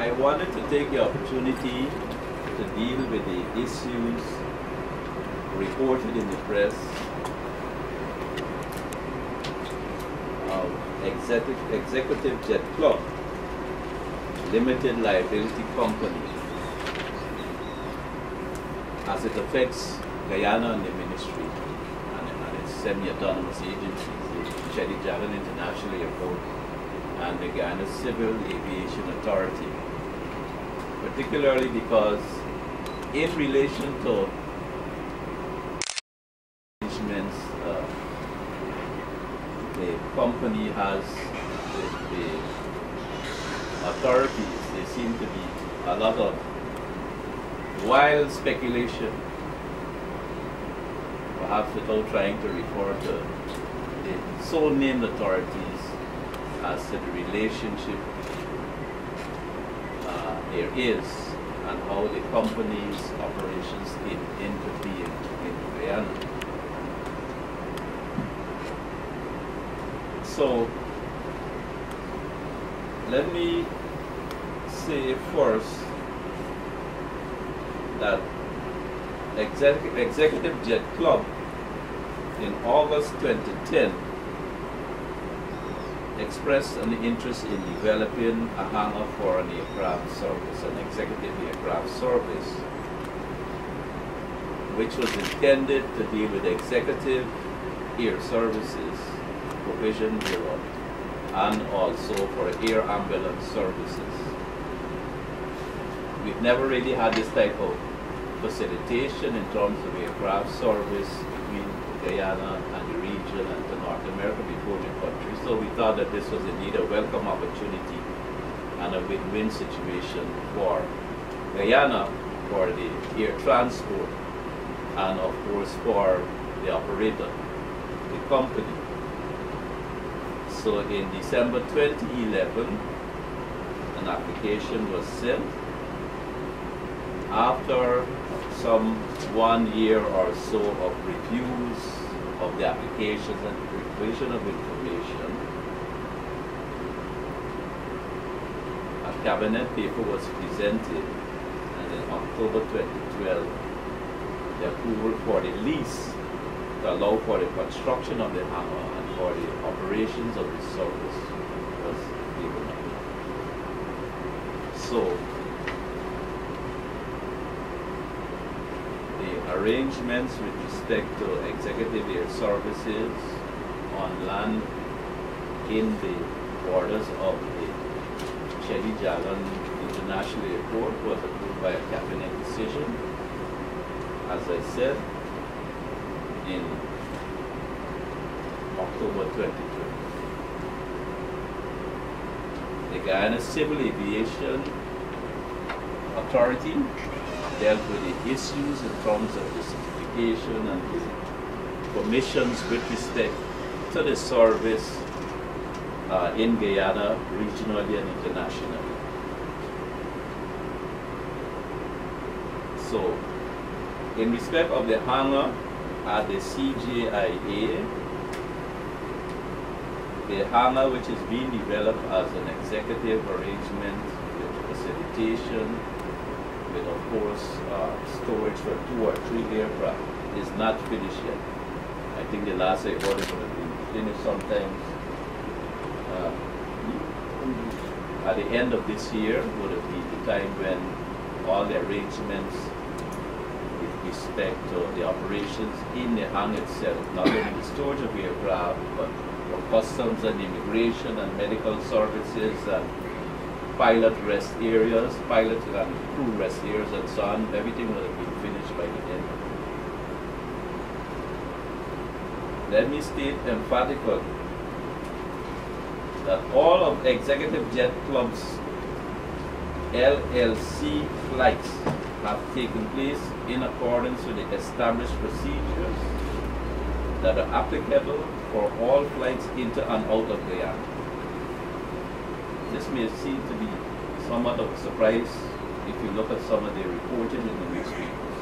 I wanted to take the opportunity to deal with the issues reported in the press of Executive Jet Club Limited Liability Company as it affects Guyana and the ministry and its semi-autonomous agencies, the Cheddi Jagan International Airport and the Guyana Civil Aviation Authority, particularly because in relation to arrangements the company has with the authorities, there seem to be a lot of wild speculation, perhaps without trying to refer to the so-named authorities as to the relationship there is and how the company's operations intervene in Guyana. So let me say first that Executive Jet Club in August 2010 expressed an interest in developing a hangar for an aircraft service, an executive aircraft service, which was intended to deal with executive air services, provision thereof, and also for air ambulance services. We've never really had this type of facilitation in terms of aircraft service between Guyana and the region and to North America before the country. So we thought that this was indeed a welcome opportunity and a win-win situation for Guyana, for the air transport, and of course for the operator, the company. So in December 2011, an application was sent. After some 1 year or so of reviews of the applications and provision of information, a cabinet paper was presented, and in October 2012, the approval for the lease to allow for the construction of the hangar and for the operations of the service was given up. So arrangements with respect to executive air services on land in the borders of the Cheddi Jagan International Airport was approved by a cabinet decision, as I said, in October 2020. The Guyana Civil Aviation Authority dealt with the issues in terms of the certification and the permissions with respect to the service in Guyana, regionally and internationally. So, in respect of the hangar at the CJIA, the hangar which is being developed as an executive arrangement with facilitation, with of course storage for 2 or 3 aircraft, is not finished yet. I think the last I heard it would have been finished sometime at the end of this year would have been the time when all the arrangements with respect to the operations in the hangar itself, not only the storage of aircraft, but for customs and immigration and medical services and pilot rest areas, pilot and crew rest areas and so on, everything would have been finished by the end. Let me state emphatically that all of Executive Jet Club's LLC flights have taken place in accordance with the established procedures that are applicable for all flights into and out of Guyana. This may seem to be somewhat of a surprise if you look at some of the reporting in the newspapers.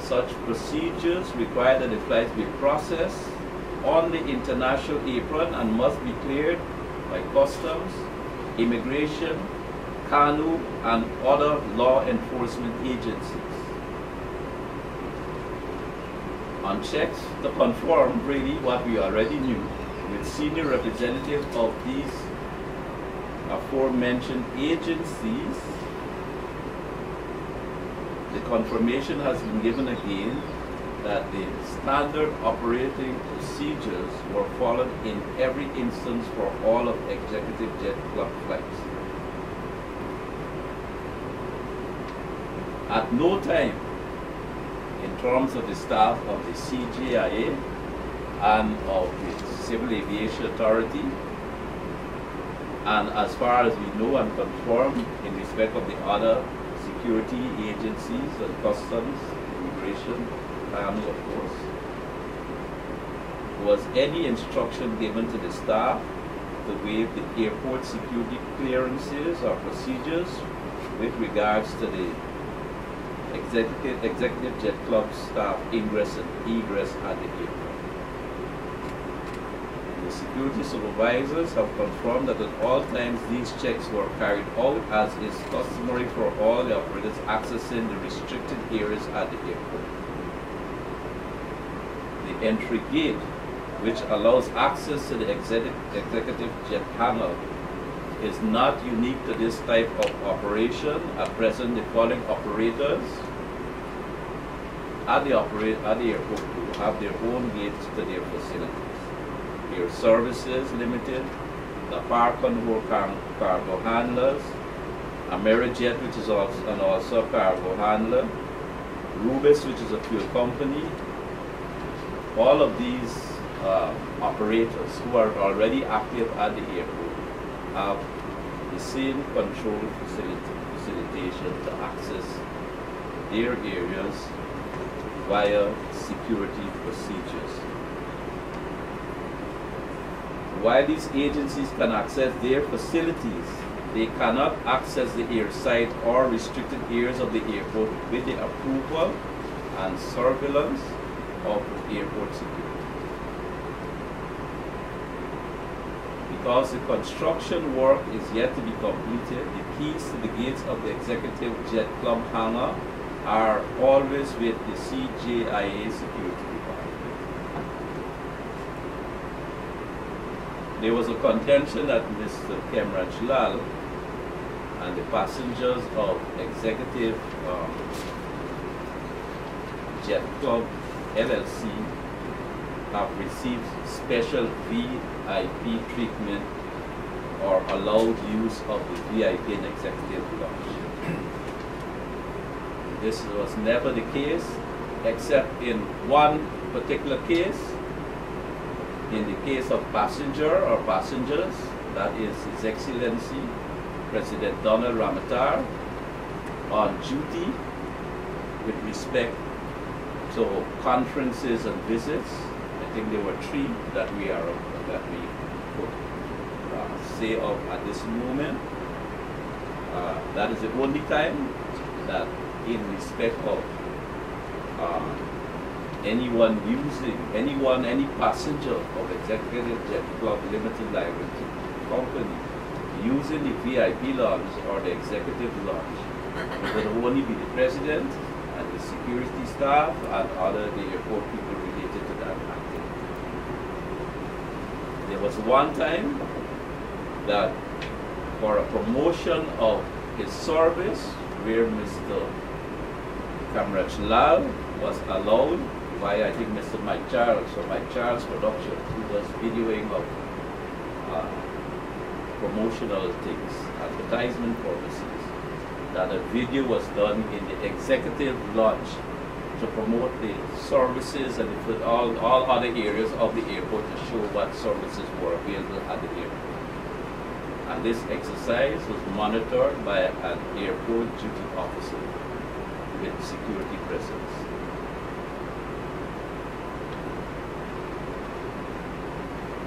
Such procedures require that the flights be processed on the international apron and must be cleared by customs immigration, CANU, and other law enforcement agencies. On checks to confirm really what we already knew, with senior representatives of these aforementioned agencies, the confirmation has been given again that the standard operating procedures were followed in every instance for all of Executive Jet Club flights. At no time, in terms of the staff of the CGIA and of the Civil Aviation Authority, and as far as we know and confirm in respect of the other security agencies and customs, immigration, CANU of course, was any instruction given to the staff to waive the airport security clearances or procedures with regards to the Executive Jet Club staff ingress and egress at the airport. The security supervisors have confirmed that at all times these checks were carried out as is customary for all the operators accessing the restricted areas at the airport. The entry gate, which allows access to the Executive Jet Hangar, is not unique to this type of operation. At present, the following operators at the airport do have their own gates to their facilities. Air Services Limited, the Park and Hold Cargo Handlers, Amerijet, which is also a cargo handler, Rubis, which is a fuel company. All of these operators who are already active at the airport have the same control facilitation to access their areas via security procedures. While these agencies can access their facilities, they cannot access the airside or restricted areas of the airport with the approval and surveillance of airport security. Because the construction work is yet to be completed, the keys to the gates of the Executive Jet Club hangar are always with the CGIA Security Department. There was a contention that Mr. Kemraj Lal and the passengers of Executive Jet Club LLC have received special VIP treatment or allowed use of the VIP and executive lounge. This was never the case, except in one particular case. In the case of passenger or passengers, that is His Excellency President Donald Ramotar on duty with respect to conferences and visits. I think there were 3 that we could say of at this moment. That is the only time that, in respect of any passenger of Executive Jet Club Limited Liability Company using the VIP lounge or the executive lounge, it would only be the president and the security staff and other the airport people related to that activity. There was one time that for a promotion of his service where Mr. Kemraj Lal was allowed by, I think, Mr. Mike Charles or Mike Charles Production, who was videoing of promotional things, advertisement purposes, that a video was done in the executive lounge to promote the services and all other areas of the airport to show what services were available at the airport. And this exercise was monitored by an airport duty officer with security presence.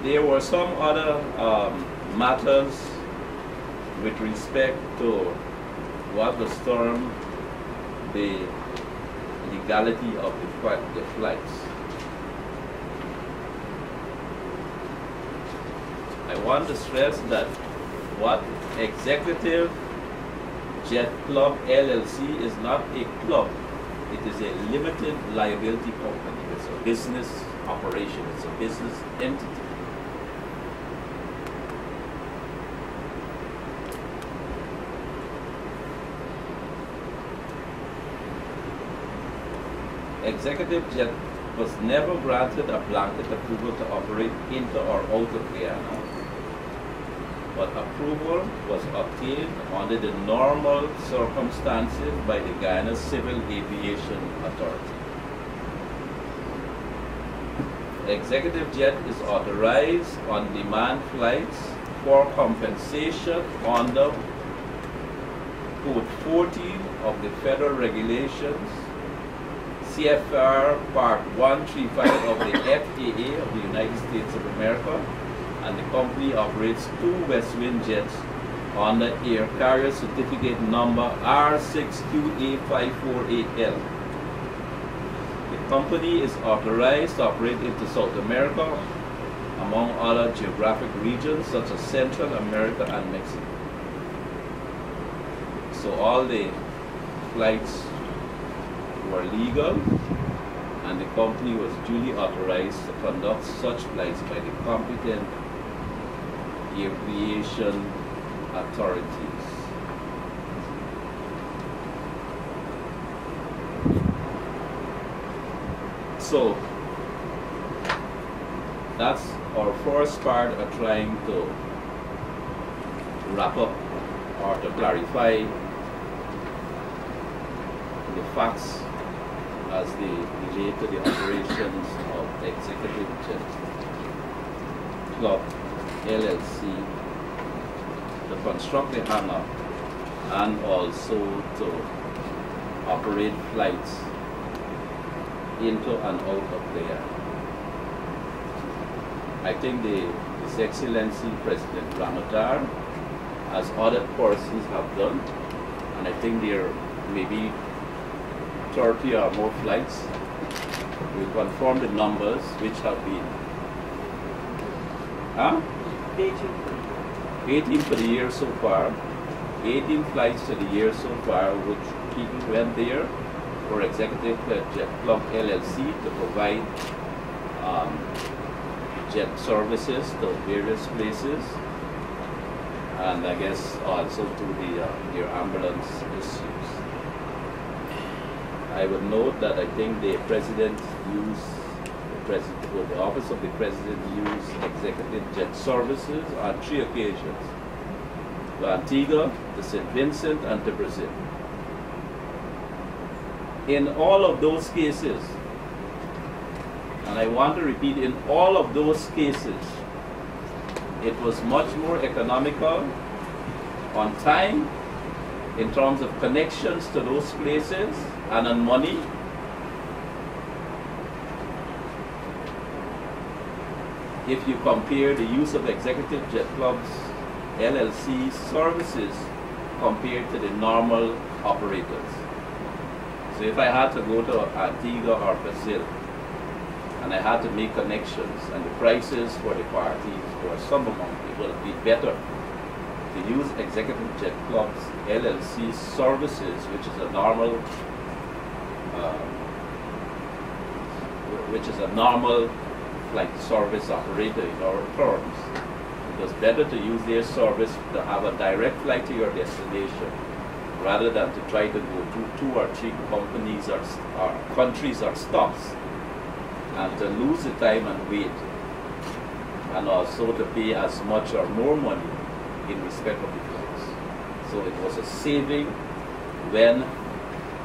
There were some other matters with respect to what was termed the legality of the flights. I want to stress that what Executive Jet Club LLC is not a club. It is a limited liability company. It's a business operation. It's a business entity. Executive Jet was never granted a blanket approval to operate into or out of Guyana, but approval was obtained under the normal circumstances by the Guyana Civil Aviation Authority. Executive Jet is authorized on-demand flights for compensation under Code 14 of the Federal Regulations, CFR Part 135 of the FAA of the United States of America, and the company operates 2 Westwind jets under Air Carrier Certificate number R6QA548L. The company is authorized to operate into South America, among other geographic regions such as Central America and Mexico. So all the flights were legal, and the company was duly authorized to conduct such flights by the competent aviation authorities. So that's our first part of trying to wrap up or to clarify the facts as they relate to the operations of Executive Jet Club LLC to construct the hangar and also to operate flights into and out of there. I think His Excellency President Ramatar, as other persons have done, and I think there may be 30 or more flights. We confirm the numbers which have been 18 for the year so far. 18 flights for the year so far, which people went there for Executive Jet Club LLC to provide jet services to various places, and I guess also to their ambulance issues. I would note that I think the President used, the Office of the President used Executive Jet Services on 3 occasions, to Antigua, to St. Vincent, and to Brazil. In all of those cases, and I want to repeat, in all of those cases, it was much more economical, on time, in terms of connections to those places, and on money. If you compare the use of Executive Jet Club's LLC services compared to the normal operators. So if I had to go to Antigua or Brazil, and I had to make connections, and the prices for the parties were some amount, it would be better to use Executive Jet Club's LLC services, which is a normal flight service operator in our terms. It was better to use their service to have a direct flight to your destination, rather than to try to go through 2 or 3 companies or countries or stops, and to lose the time and wait, and also to pay as much or more money in respect of the flights. So it was a saving when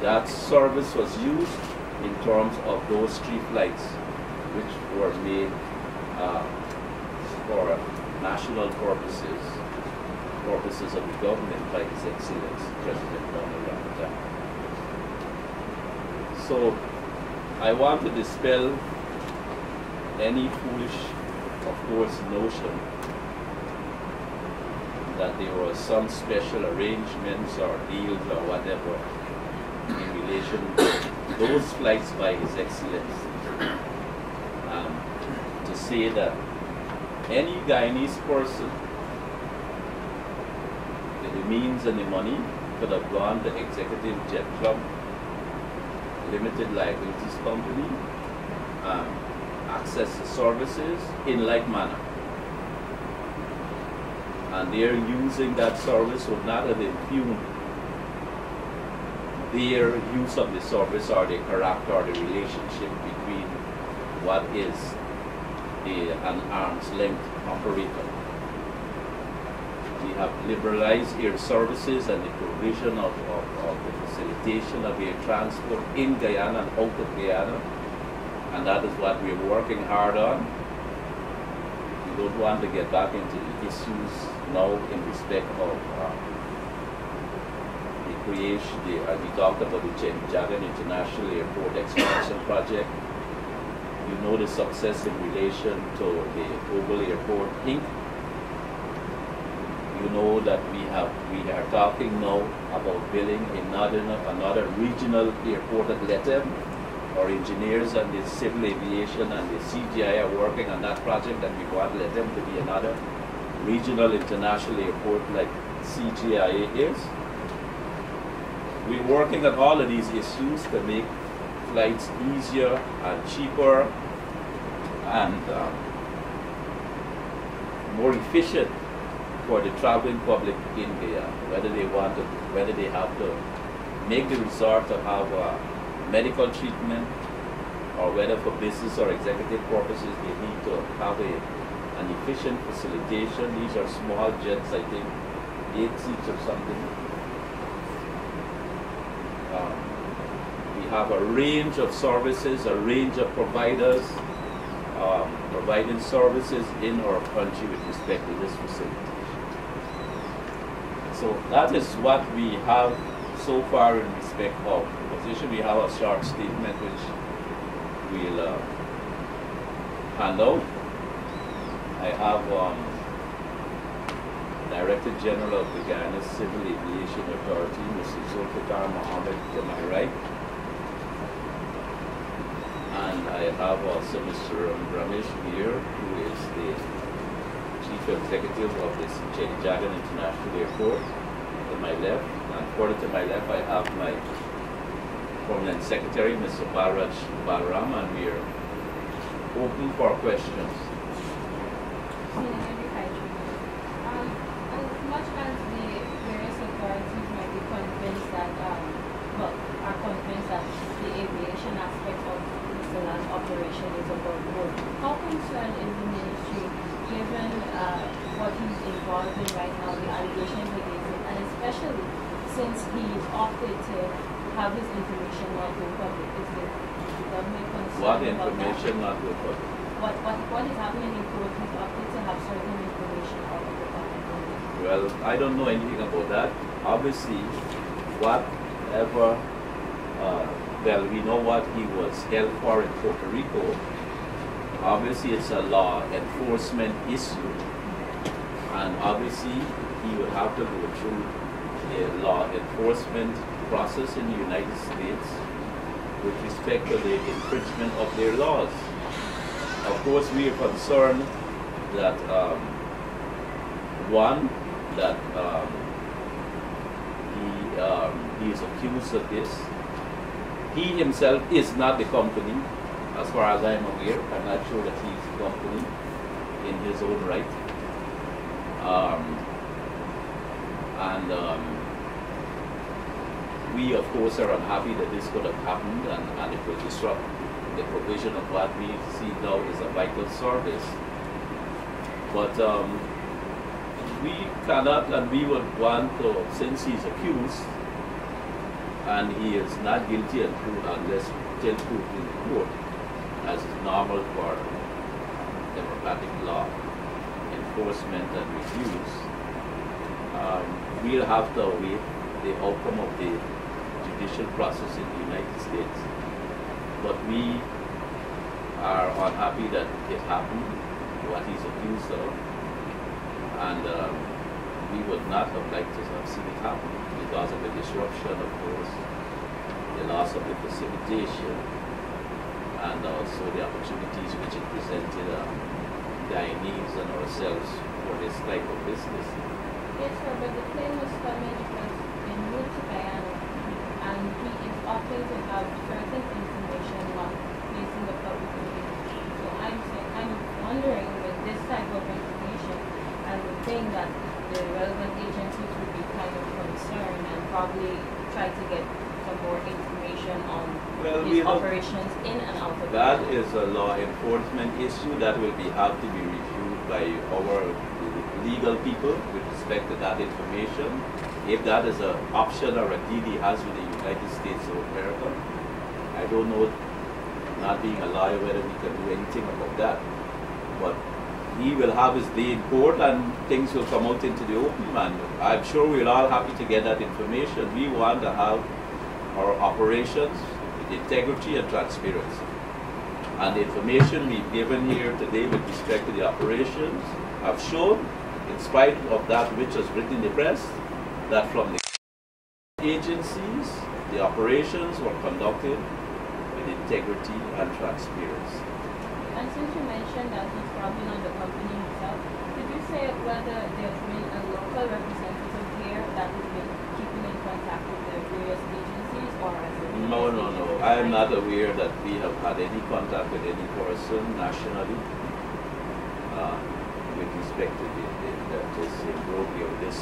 that service was used in terms of those 3 flights, which were made for national purposes of the government by His Excellency President Donald Ramadan. So I want to dispel any foolish, of course, notion that there was some special arrangements or deals or whatever in relation to those flights by His Excellency. To say that any Guyanese person means and the money could have gone to Executive Jet Club Limited Liabilities Company, access the services in like manner. And they're using that service would not have impugned their use of the service or the character or the relationship between what is an arm's length operator. We have liberalized air services and the provision of the facilitation of air transport in Guyana and out of Guyana, and that is what we're working hard on. We don't want to get back into the issues now in respect of the creation, we talked about the Jagan International Airport Expansion Project. You know the success in relation to the Oval Airport Inc. You know that we are talking now about building another regional airport at Letem. Our engineers and the civil aviation and the CGI are working on that project, and we want Letem to be another regional international airport like CGIA is. We're working on all of these issues to make flights easier and cheaper and more efficient for the traveling public in Guyana, whether they have to make the resort to have medical treatment, or whether for business or executive purposes they need to have an efficient facilitation. These are small jets, I think, 8 seats or something. We have a range of services, a range of providers providing services in our country with respect to this facility. So that is what we have so far in respect of the position. We have a short statement which we'll hand out. I have Director General of the Guyana Civil Aviation Authority, Mr. Zulfikar Mohammed, to my right. And I have also Mr. Ramesh Mir, who is the Chief Executive of this Jagan International Airport, to my left. And further to my left, I have my Permanent Secretary, Mr. Balraj Balram, and we are open for questions. As much as the various authorities might be convinced that, are convinced that the aviation aspect of the land operation is above board, how concerned is the ministry given what he's involved in right now, the allegations against him, and especially since he's opted to have his information not go public? Is the government concerned What about information that? not go public? What is happening in court? He's opted to have certain information out of the public. Well, I don't know anything about that. Obviously, whatever, well, we know what he was held for in Puerto Rico. Obviously, it's a law enforcement issue. And obviously, he would have to go through a law enforcement process in the United States with respect to the infringement of their laws. Of course, we are concerned that, one, that he is accused of this. He himself is not the company, as far as I'm aware. I'm not sure that he's the company in his own right. We, of course, are unhappy that this could have happened, and it will disrupt the provision of what we see now as a vital service. But we cannot, and we would want to, since he's accused, and he is not guilty unless still proved in court, as is normal for democratic law enforcement and reviews, we'll have to await the outcome of the judicial process in the United States. But we are unhappy that it happened, what he's accused of, and we would not have liked to have seen it happen because of the disruption, of course, the loss of the facilitation, and also the opportunities which it presented Guyanese and ourselves for this type of business. Yes, sir, but the plane was coming because in route to Guyana, and he is opting to have certain information not facing the public domain. So I'm wondering with this type of information, I would think that the relevant agencies would be kind of concerned and probably try to get some more information on his operations in and out of that is a law enforcement issue that will have to be reviewed by our legal people with respect to that information. If that is an option or a deal he has with the United States of America, I don't know, not being a lawyer, whether we can do anything about that. But he will have his day in court and things will come out into the open, and I'm sure we're all happy to get that information. We want to have our operations with integrity and transparency. And the information we've given here today with respect to the operations have shown, in spite of that which was written in the press, that from the agencies, the operations were conducted with integrity and transparency. And since you mentioned that he's probably not the company himself, did you say whether there's been a local representative here that has been keeping in contact with the various agencies, or as a No. I am not aware that we have had any contact with any person nationally with respect to this imbroglio, this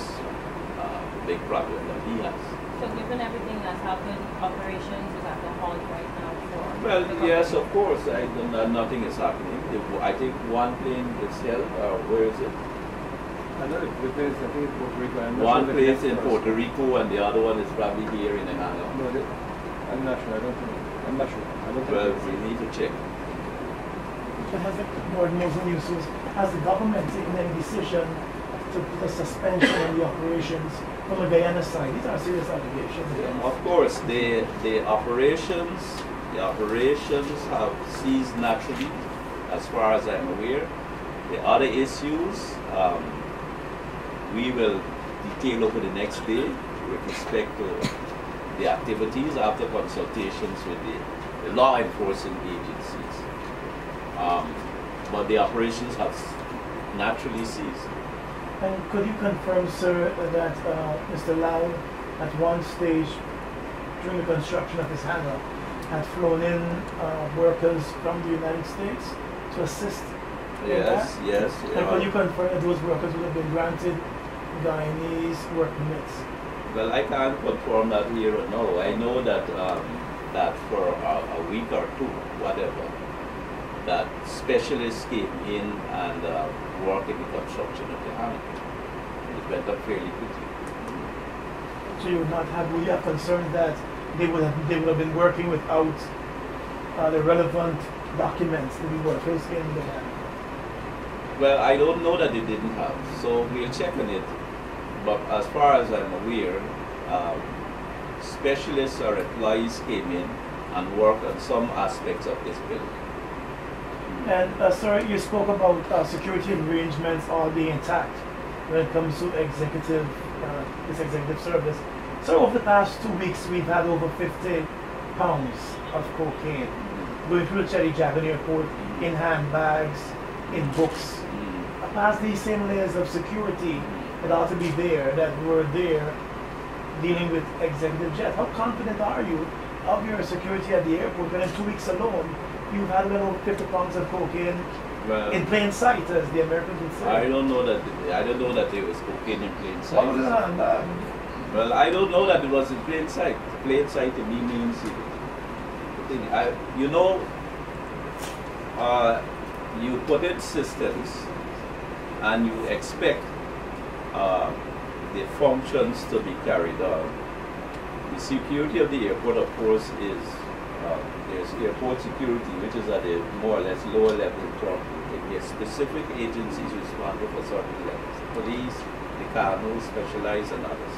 big problem that he has. So given everything that's happened, operations is at the halt right now for Well, the yes, company? of course. Nothing is happening. I think one plane is held, where is it? Another place, I think, in Puerto Rico. One place in Puerto Rico and the other one is probably here in the hangar. No, I'm not sure. I don't think. I'm not sure. I don't think. Well, we need to check. But has the Lord Moslem Yusuf, has the government taken any decision to put a suspension on the operations from the Guyana side? These are serious allegations. Of course, the operations have ceased naturally, as far as I'm aware. The other issues we will detail over the next day with respect to the activities after consultations with the law enforcement agencies. But the operations have naturally ceased. And could you confirm, sir, that Mr. Lau, at one stage during the construction of his hangar, had flown in workers from the United States to assist? Yes. And could you confirm that those workers would have been granted Guyanese work permits? Well, I can't confirm that here or now. I know that that for a week or two, whatever, that specialists came in and worked in the construction of the hangar. It went up fairly quickly. So you would you have concerns that they would have been working without the relevant documents to be workers in the hangar? Well, I don't know that they didn't have, so we'll check on it. But as far as I'm aware, specialists or employees came in and worked on some aspects of this building. And sir, you spoke about security arrangements all being intact when it comes to this executive service. So over the past 2 weeks, we've had over 50 pounds of cocaine going through the Cherry Javan Airport in handbags, in books. Past these same layers of security that ought to be there, that were there dealing with executive jet. How confident are you of your security at the airport when in 2 weeks alone you've had well over 50 pounds of cocaine in plain sight, as the Americans would say? I don't know that there was cocaine in plain sight. Well, Well, I don't know that it was in plain sight. Plain sight to me means you put in systems and you expect the functions to be carried out. The security of the airport, of course, is there's airport security, which is at a more or less lower level currently. There's specific agencies responsible for certain levels: police, the Cardinal, Specialized, and others.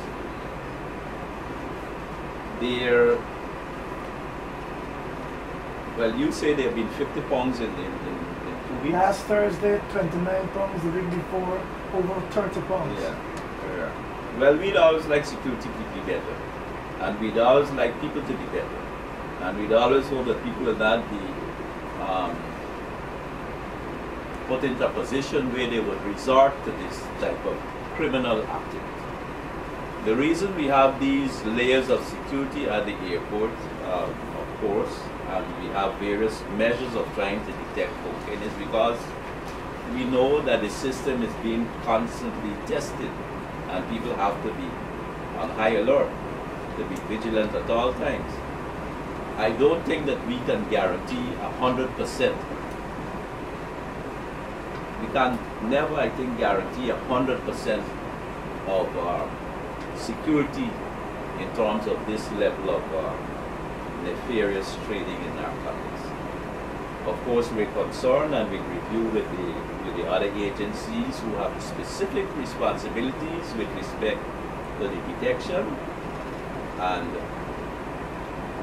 Well, you say there have been 50 pounds in 2 weeks? last Thursday, 29 pounds, the week before, over 30 pounds. Yeah. Well, we'd always like security to be better. And we'd always like people to be better. And we'd always hope that people will not be put into a position where they would resort to this type of criminal activity. The reason we have these layers of security at the airport, of course, and we have various measures of trying to detect cocaine is because we know that the system is being constantly tested and people have to be on high alert, to be vigilant at all times. I don't think that we can guarantee 100%. We can never, I think, guarantee 100% of security in terms of this level of nefarious trading in narcotics. Of course, we're concerned and we review with the other agencies who have specific responsibilities with respect to the detection, and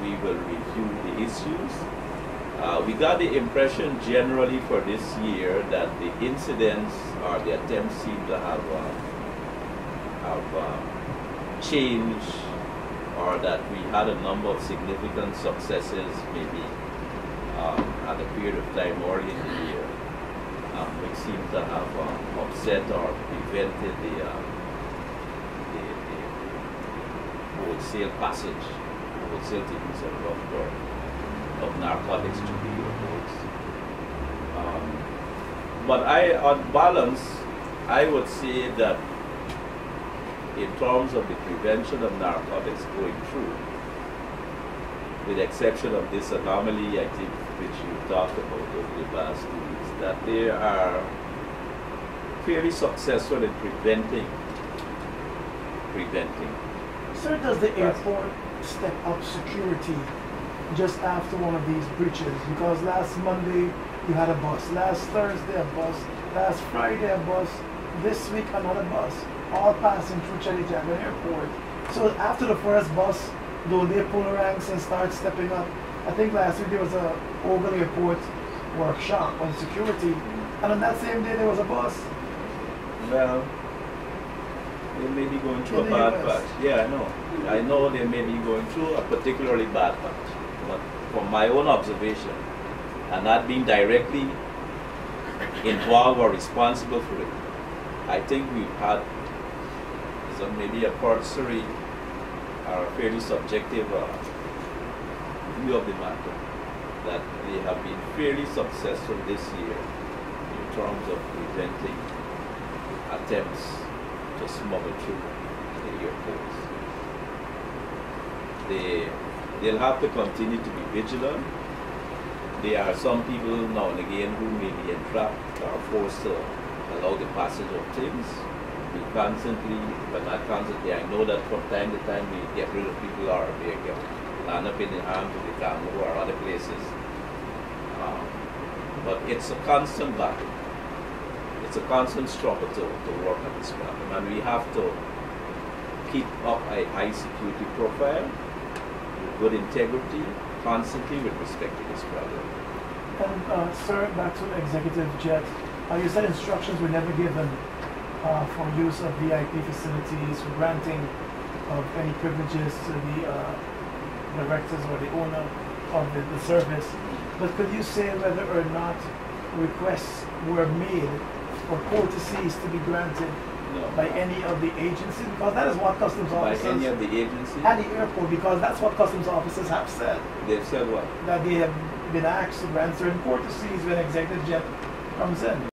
we will review the issues. We got the impression generally for this year that the incidents or the attempts seem to have changed, or that we had a number of significant successes maybe at a period of time early in the year, which seemed to have upset or prevented the wholesale passage, wholesale to use a rough word, of narcotics to the airports. But on balance, I would say that in terms of the prevention of narcotics going through, with the exception of this anomaly, I think, which you talked about over the past 2 weeks, that they are fairly successful in preventing. Sir, does the airport step up security just after one of these breaches? Because last Monday you had a bus, last Thursday a bus, last Friday a bus, this week another bus, all passing through Cheddi-Jagan Airport. So after the first bus, don't they pull the ranks and start stepping up? I think last week there was a Ogun Airport workshop on security, and on that same day there was a bus. Well, they may be going through a bad patch. Yeah, I know. I know they may be going through a particularly bad patch. But from my own observation, and not being directly involved or responsible for it, I think we've had maybe a cursory or a fairly subjective view of the matter, that they have been fairly successful this year in terms of preventing attempts to smuggle through the airports. They'll have to continue to be vigilant. There are some people now and again who may be entrapped or forced to allow the passage of things. We constantly, but not constantly, I know that from time to time we get rid of people or they get land up in the arms of the Congo or other places. But it's a constant battle. It's a constant struggle to work on this problem, and we have to keep up a high security profile with good integrity constantly with respect to this problem. And sir, back to executive jet, you said instructions were never given for use of VIP facilities, for granting of any privileges to the directors or the owner of the service. But could you say whether or not requests were made for courtesies to be granted by any of the agencies? Because that is what customs officers... By any of the agencies? At the airport, because that's what customs officers have said. They've said what? That they have been asked to grant certain courtesies when executive jet comes in.